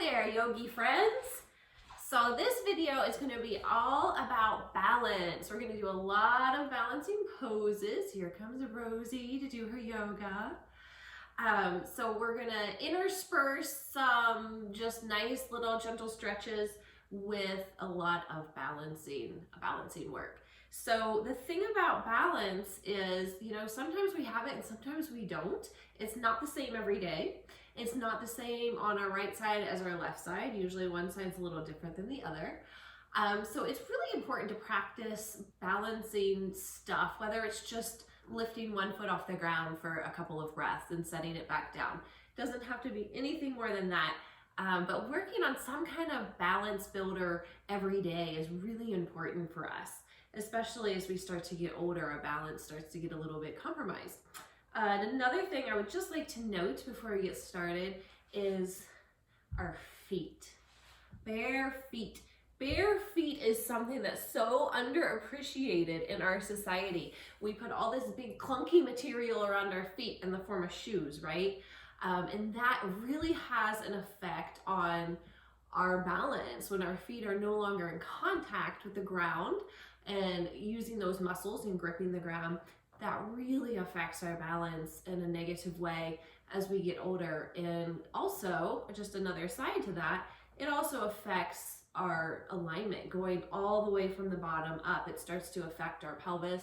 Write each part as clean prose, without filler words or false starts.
there, yogi friends. So this video is going to be all about balance. We're going to do a lot of balancing poses. Here comes Rosie to do her yoga. So we're going to intersperse some just nice little gentle stretches with a lot of balancing work. So the thing about balance is, sometimes we have it and sometimes we don't. It's not the same every day. It's not the same on our right side as our left side. Usually one side's a little different than the other. So it's really important to practice balancing stuff, whether it's just lifting one foot off the ground for a couple of breaths and setting it back down. It doesn't have to be anything more than that. But working on some kind of balance builder every day is really important for us, especially as we start to get older. Our balance starts to get a little bit compromised. Another thing I would just like to note before we get started is our feet. Bare feet. Bare feet is something that's so underappreciated in our society. We put all this big clunky material around our feet in the form of shoes, right? And that really has an effect on our balance when our feet are no longer in contact with the ground and using those muscles and gripping the ground. That really affects our balance in a negative way as we get older. And also, just another side to that, it also affects our alignment going all the way from the bottom up. It starts to affect our pelvis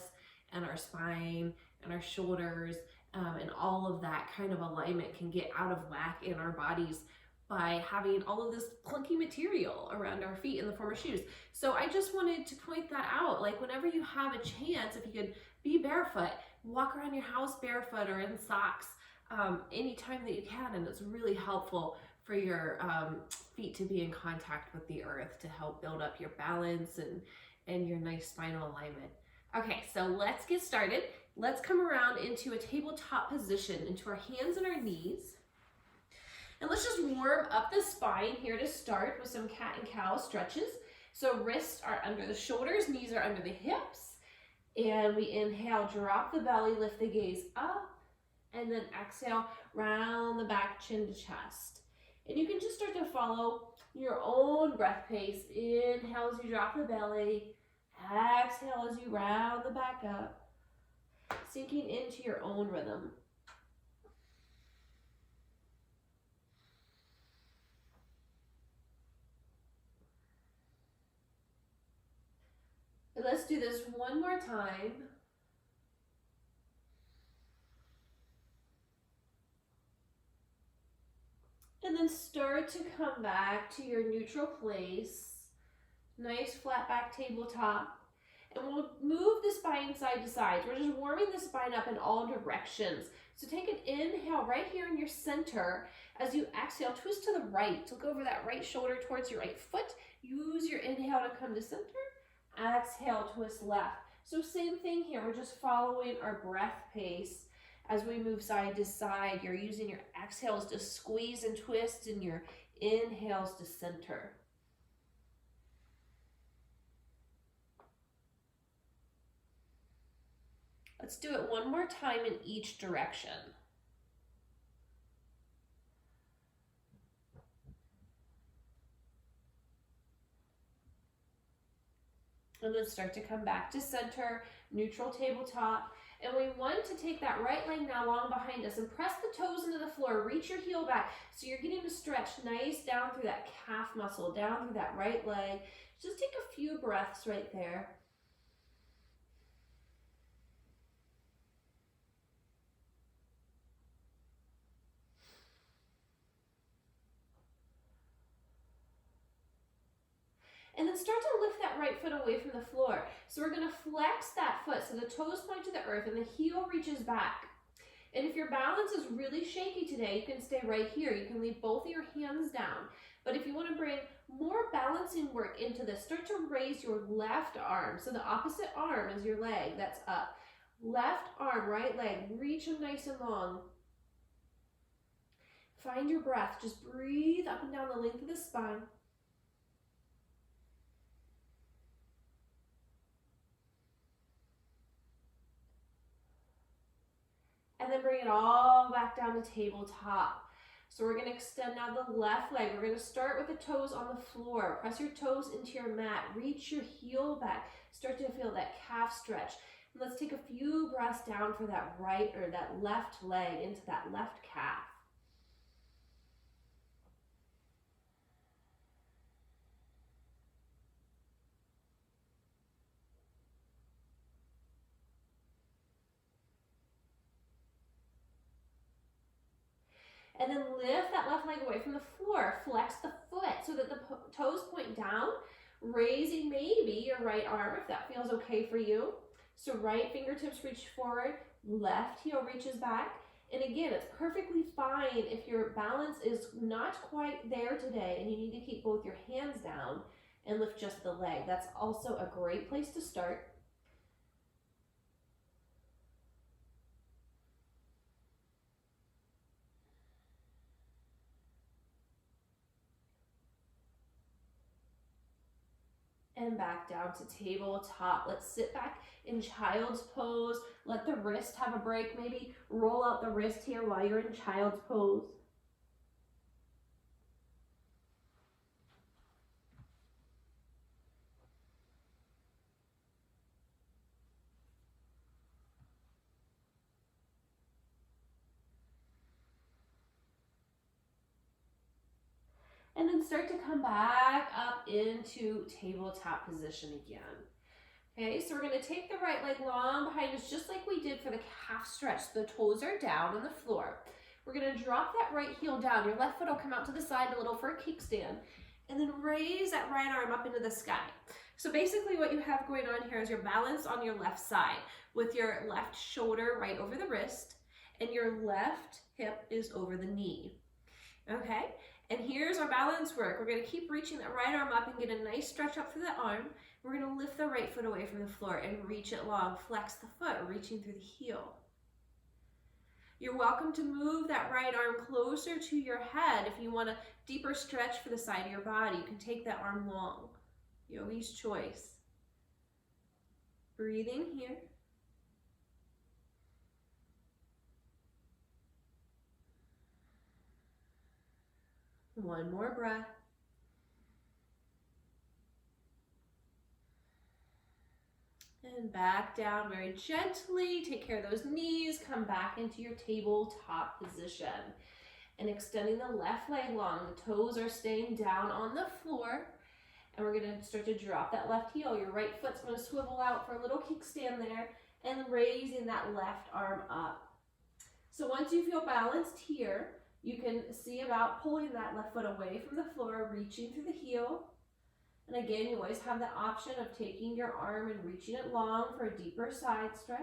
and our spine and our shoulders, and all of that kind of alignment can get out of whack in our bodies by having all of this clunky material around our feet in the form of shoes. So I just wanted to point that out. Like, whenever you have a chance, if you could be barefoot, walk around your house barefoot or in socks anytime that you can, and it's really helpful for your feet to be in contact with the earth to help build up your balance and your nice spinal alignment. Okay, so let's get started. Let's come around into a tabletop position, into our hands and our knees. And let's just warm up the spine here to start with some cat and cow stretches. So wrists are under the shoulders, knees are under the hips. And we inhale, drop the belly, lift the gaze up. And then exhale, round the back, chin to chest. And you can just start to follow your own breath pace. Inhale as you drop the belly. Exhale as you round the back up. Sinking into your own rhythm. Let's do this one more time. And then start to come back to your neutral place. Nice flat back tabletop. And we'll move the spine side to side. We're just warming the spine up in all directions. So take an inhale right here in your center. As you exhale, twist to the right. Look over that right shoulder towards your right foot. Use your inhale to come to center. Exhale, twist left. So same thing here. We're just following our breath pace as we move side to side. You're using your exhales to squeeze and twist and your inhales to center. Let's do it one more time in each direction. And then start to come back to center, neutral tabletop. And we want to take that right leg now long behind us and press the toes into the floor. Reach your heel back so you're getting to stretch nice down through that calf muscle, down through that right leg. Just take a few breaths right there. And then start to lift that right foot away from the floor. So we're going to flex that foot so the toes point to the earth and the heel reaches back. And if your balance is really shaky today, you can stay right here. You can leave both of your hands down. But if you want to bring more balancing work into this, start to raise your left arm. So the opposite arm is your leg. That's up. Left arm, right leg. Reach them nice and long. Find your breath. Just breathe up and down the length of the spine. And then bring it all back down to tabletop. So we're gonna extend now the left leg. We're gonna start with the toes on the floor. Press your toes into your mat. Reach your heel back. Start to feel that calf stretch. And let's take a few breaths down for that right or that left leg into that left calf. And then lift that left leg away from the floor. Flex the foot so that the toes point down, raising maybe your right arm if that feels okay for you. So right fingertips reach forward, left heel reaches back. And again, it's perfectly fine if your balance is not quite there today and you need to keep both your hands down and lift just the leg. That's also a great place to start. And back down to tabletop. Let's sit back in child's pose. Let the wrist have a break. Maybe roll out the wrist here while you're in child's pose. And then start to come back up into tabletop position again. Okay, so we're going to take the right leg long behind us just like we did for the calf stretch. The toes are down on the floor. We're going to drop that right heel down. Your left foot will come out to the side a little for a kickstand. And then raise that right arm up into the sky. So basically what you have going on here is your balance on your left side with your left shoulder right over the wrist and your left hip is over the knee. Okay, and here's our balance work. We're going to keep reaching that right arm up and get a nice stretch up through the arm. We're going to lift the right foot away from the floor and reach it long. Flex the foot, reaching through the heel. You're welcome to move that right arm closer to your head. If you want a deeper stretch for the side of your body, you can take that arm long. Yogi's choice. Breathing here. One more breath. And back down very gently. Take care of those knees. Come back into your tabletop position. And extending the left leg long. The toes are staying down on the floor. And we're going to start to drop that left heel. Your right foot's going to swivel out for a little kickstand there. And raising that left arm up. So once you feel balanced here, you can see about pulling that left foot away from the floor, reaching through the heel. And again, you always have the option of taking your arm and reaching it long for a deeper side stretch.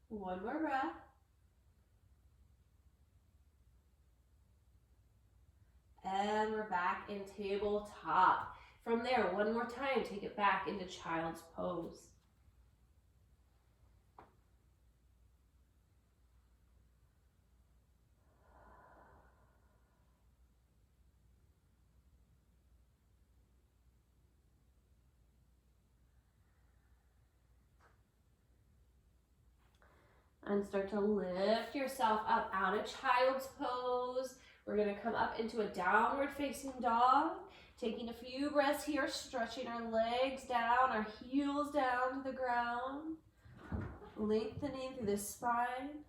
One more breath. And we're back in tabletop. From there, one more time, take it back into child's pose. And start to lift yourself up out of child's pose. We're going to come up into a downward facing dog. Taking a few breaths here, stretching our legs down, our heels down to the ground. Lengthening through the spine.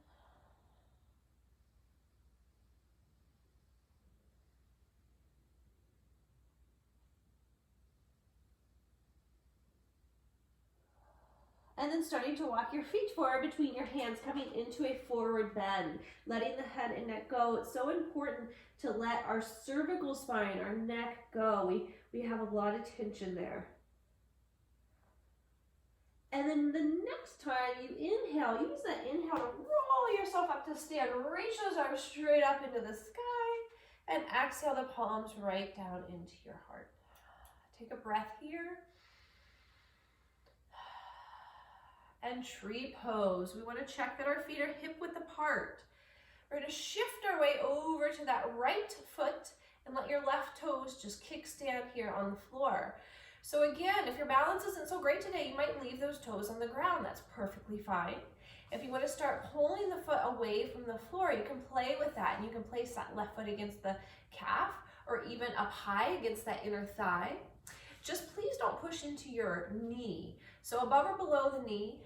And then starting to walk your feet forward between your hands, coming into a forward bend, letting the head and neck go. It's so important to let our cervical spine, our neck go. We have a lot of tension there. And then the next time you inhale, use that inhale to roll yourself up to stand. Reach those arms straight up into the sky and exhale the palms right down into your heart. Take a breath here. and tree pose. We want to check that our feet are hip width apart. We're going to shift our way over to that right foot and let your left toes just kickstand here on the floor. So again, if your balance isn't so great today, you might leave those toes on the ground. That's perfectly fine. If you want to start pulling the foot away from the floor, you can play with that, and you can place that left foot against the calf or even up high against that inner thigh. Just please don't push into your knee. So above or below the knee.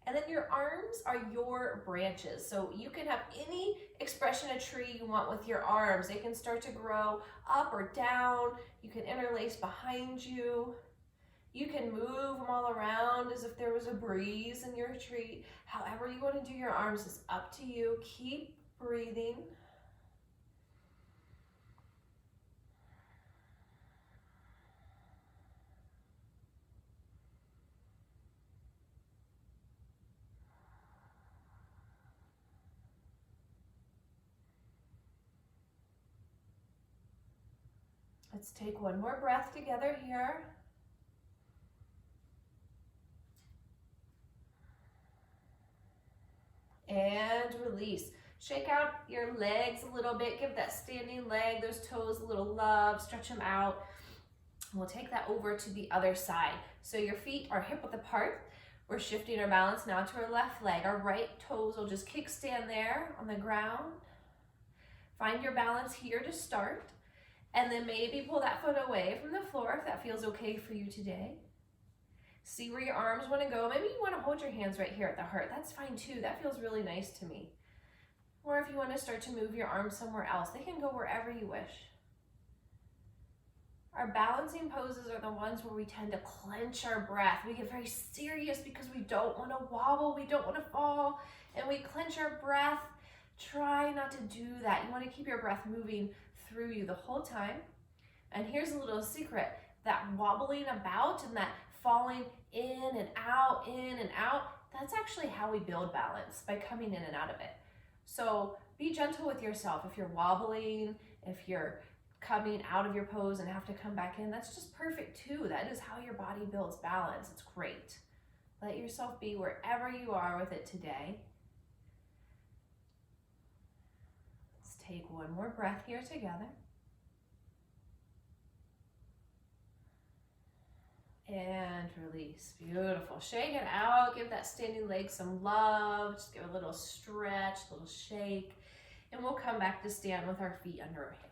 And then your arms are your branches. So you can have any expression of tree you want with your arms. They can start to grow up or down. You can interlace behind you. You can move them all around as if there was a breeze in your tree. However you want to do your arms is up to you. Keep breathing. Let's take one more breath together here. And release. Shake out your legs a little bit. Give that standing leg, those toes a little love. Stretch them out. We'll take that over to the other side. So your feet are hip width apart. We're shifting our balance now to our left leg. Our right toes will just kickstand there on the ground. Find your balance here to start. And then maybe pull that foot away from the floor if that feels okay for you today. See where your arms want to go. Maybe you want to hold your hands right here at the heart. That's fine too. That feels really nice to me. Or if you want to start to move your arms somewhere else, they can go wherever you wish. Our balancing poses are the ones where we tend to clench our breath. We get very serious because we don't want to wobble, we don't want to fall, and we clench our breath. Try not to do that. You want to keep your breath moving through you the whole time. And here's a little secret. That wobbling about and that falling in and out, that's actually how we build balance, by coming in and out of it. So be gentle with yourself. If you're wobbling, if you're coming out of your pose and have to come back in, that's just perfect too. That is how your body builds balance. It's great. Let yourself be wherever you are with it today. Let's take one more breath here together. And release. Beautiful. Shake it out. Give that standing leg some love. Just give a little stretch, a little shake. And we'll come back to stand with our feet under our hips.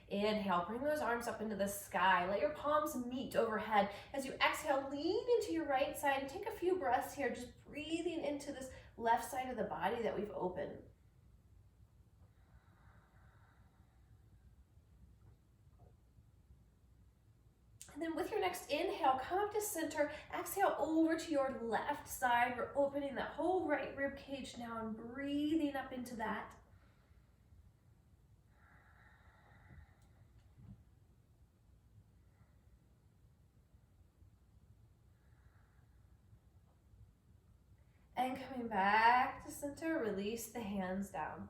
Inhale, bring those arms up into the sky. Let your palms meet overhead. As you exhale, lean into your right side and take a few breaths here, just breathing into this left side of the body that we've opened. And then with your next inhale, come up to center. Exhale over to your left side. We're opening that whole right rib cage now and breathing up into that. And coming back to center, release the hands down.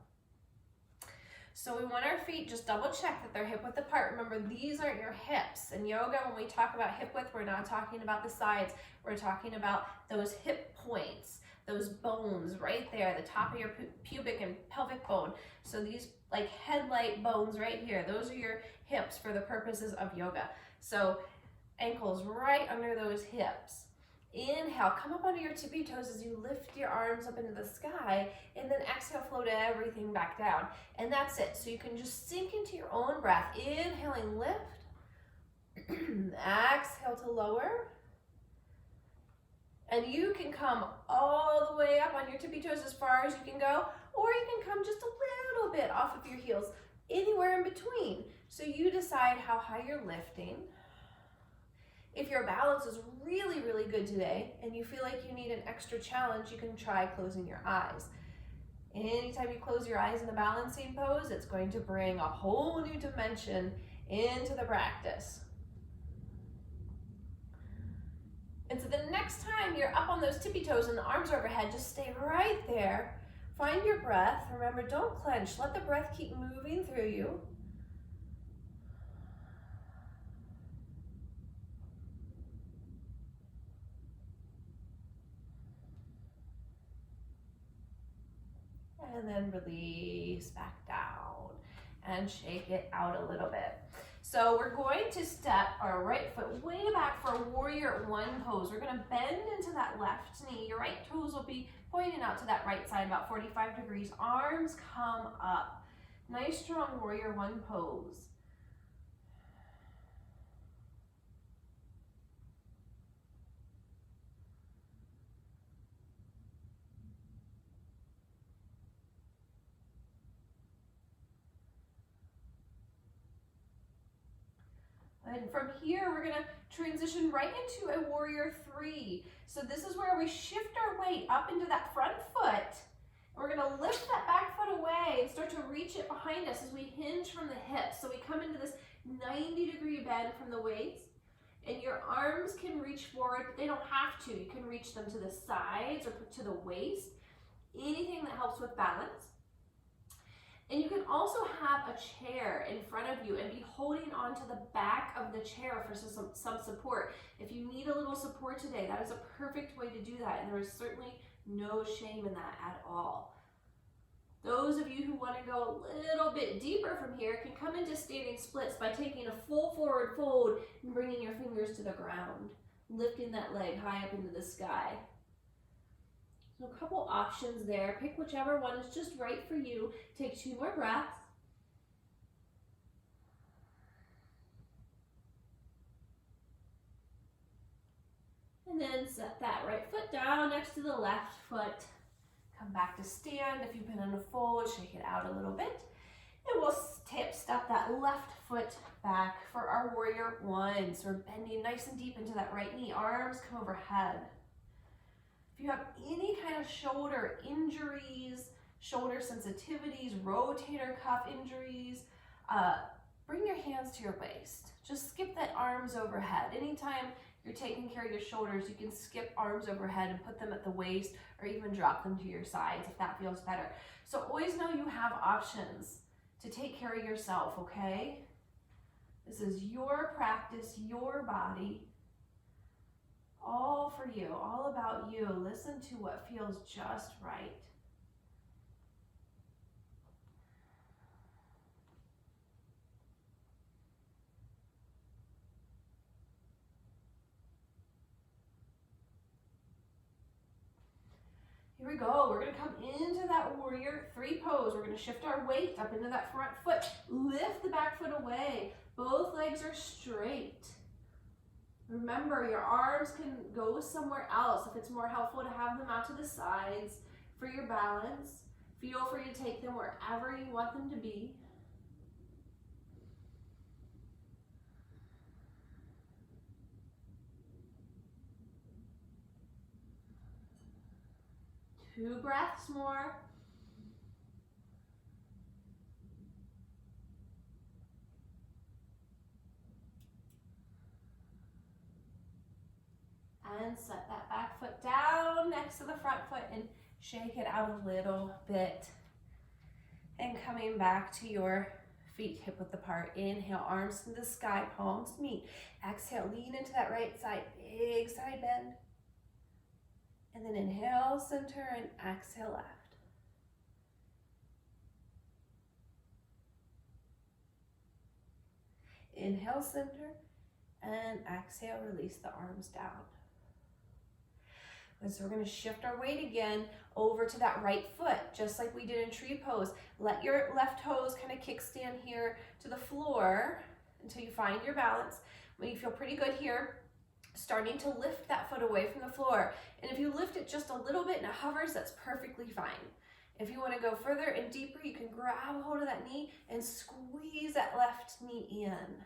So we want our feet, just double check that they're hip width apart. Remember, these aren't your hips. In yoga, when we talk about hip width, we're not talking about the sides. We're talking about those hip points, those bones right there, the top of your pubic and pelvic bone. So these like headlight bones right here, those are your hips for the purposes of yoga. So ankles right under those hips. Inhale, come up onto your tippy toes as you lift your arms up into the sky, and then exhale, float everything back down. And that's it. So you can just sink into your own breath. Inhaling, lift. Exhale to lower. And you can come all the way up on your tippy toes as far as you can go, or you can come just a little bit off of your heels, anywhere in between. So you decide how high you're lifting. If your balance is really, really good today and you feel like you need an extra challenge, you can try closing your eyes. Anytime you close your eyes in a balancing pose, it's going to bring a whole new dimension into the practice. And so the next time you're up on those tippy toes and the arms are overhead, just stay right there. Find your breath. Remember, don't clench. Let the breath keep moving through you. and then release back down and shake it out a little bit. So we're going to step our right foot way back for a warrior one pose. We're gonna bend into that left knee. Your right toes will be pointing out to that right side about 45 degrees. Arms come up. Nice strong warrior one pose. And from here, we're gonna transition right into a warrior three. So this is where we shift our weight up into that front foot. And we're gonna lift that back foot away and start to reach it behind us as we hinge from the hips. So we come into this 90-degree bend from the waist. And your arms can reach forward, but they don't have to. You can reach them to the sides or to the waist. Anything that helps with balance. And you can also have a chair in front of you and be holding onto the back of the chair for some support. If you need a little support today, that is a perfect way to do that. And there is certainly no shame in that at all. Those of you who want to go a little bit deeper from here can come into standing splits by taking a full forward fold and bringing your fingers to the ground, lifting that leg high up into the sky. So a couple options there. Pick whichever one is just right for you. Take 2 more breaths. And then set that right foot down next to the left foot. Come back to stand. If you've been in a fold, shake it out a little bit. And we'll step that left foot back for our warrior one. So we're bending nice and deep into that right knee. Arms come overhead. If you have any kind of shoulder injuries, shoulder sensitivities, rotator cuff injuries, bring your hands to your waist. Just skip that arms overhead. Anytime you're taking care of your shoulders, you can skip arms overhead and put them at the waist or even drop them to your sides if that feels better. So always know you have options to take care of yourself, okay? This is your practice, your body. All for you, all about you. Listen to what feels just right. Here we go. We're going to come into that warrior three pose. We're going to shift our weight up into that front foot. Lift the back foot away. Both legs are straight. Remember, your arms can go somewhere else if it's more helpful to have them out to the sides for your balance. Feel free to take them wherever you want them to be. Two breaths more. And set that back foot down next to the front foot and shake it out a little bit. And coming back to your feet hip width apart. Inhale, arms to the sky, palms meet. Exhale, lean into that right side, big side bend. And then inhale, center, and exhale, left. Inhale, center, and exhale, release the arms down. And so we're going to shift our weight again over to that right foot, just like we did in tree pose. Let your left toes kind of kickstand here to the floor until you find your balance. When you feel pretty good here, starting to lift that foot away from the floor. And if you lift it just a little bit and it hovers, that's perfectly fine. If you want to go further and deeper, you can grab a hold of that knee and squeeze that left knee in.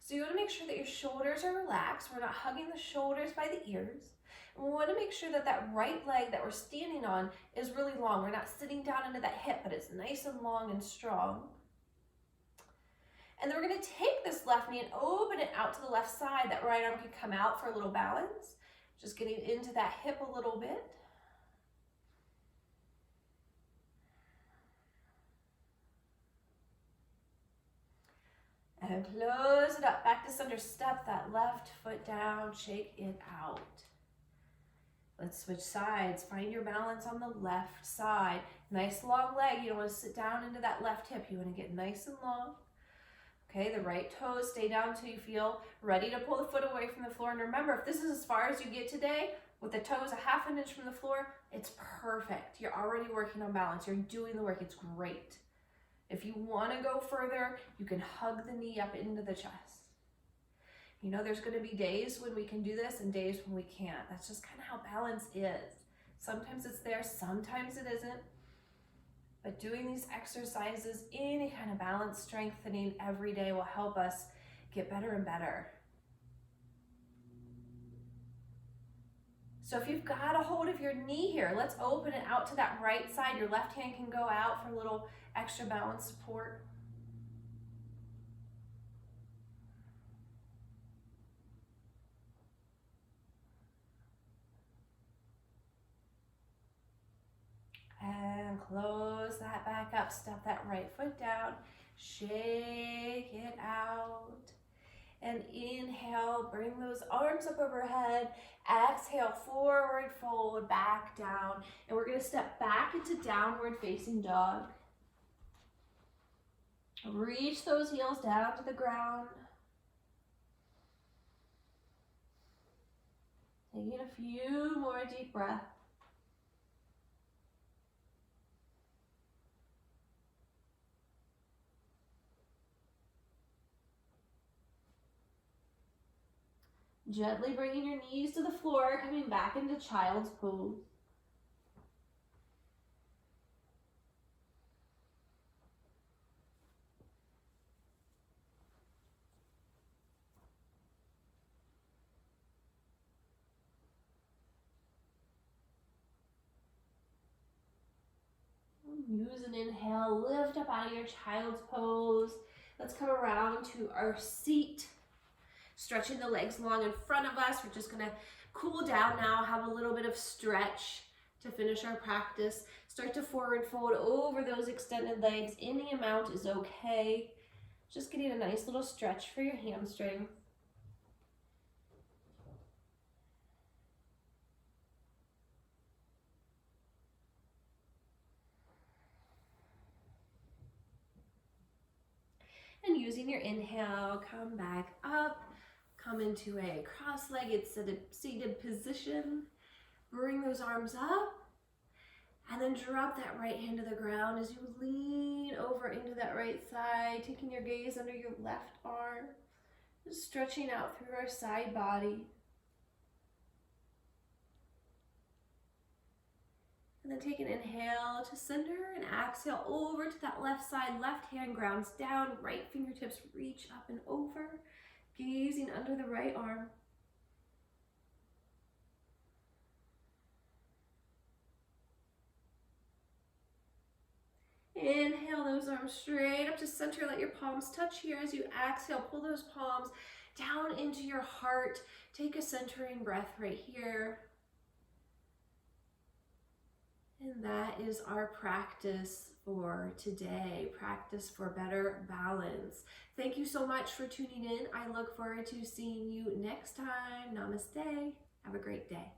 So you want to make sure that your shoulders are relaxed. We're not hugging the shoulders by the ears. And we want to make sure that that right leg that we're standing on is really long. We're not sitting down into that hip, but it's nice and long and strong. And then we're going to take this left knee and open it out to the left side. That right arm can come out for a little balance. Just getting into that hip a little bit. And close it up. Back to center. Step that left foot down. Shake it out. Let's switch sides. Find your balance on the left side. Nice long leg. You don't want to sit down into that left hip. You want to get nice and long. Okay, the right toes stay down until you feel ready to pull the foot away from the floor. And remember, if this is as far as you get today, with the toes a half an inch from the floor, it's perfect. You're already working on balance. You're doing the work. It's great. If you want to go further, you can hug the knee up into the chest. You know, there's going to be days when we can do this and days when we can't. That's just kind of how balance is. Sometimes it's there, sometimes it isn't. But doing these exercises, any kind of balance strengthening every day will help us get better and better. So if you've got a hold of your knee here, let's open it out to that right side. Your left hand can go out for a little extra balance support. And close that back up. Step that right foot down. Shake it out. And inhale, bring those arms up overhead. Exhale, forward fold, back down. And we're going to step back into downward facing dog. Reach those heels down to the ground. Taking a few more deep breaths. Gently bringing your knees to the floor, coming back into child's pose. Use an inhale, lift up out of your child's pose. Let's come around to our seat. Stretching the legs long in front of us. We're just gonna cool down now, have a little bit of stretch to finish our practice. Start to forward fold over those extended legs. Any amount is okay. Just getting a nice little stretch for your hamstring. And using your inhale, come back up. Come into a cross-legged seated position. Bring those arms up. And then drop that right hand to the ground as you lean over into that right side, taking your gaze under your left arm. Just stretching out through our side body. And then take an inhale to center and exhale over to that left side. Left hand grounds down, right fingertips reach up and over. Gazing under the right arm. Inhale those arms straight up to center. Let your palms touch here. As you exhale, pull those palms down into your heart. Take a centering breath right here. And that is our practice for today. Practice for better balance. Thank you so much for tuning in. I look forward to seeing you next time. Namaste. Have a great day.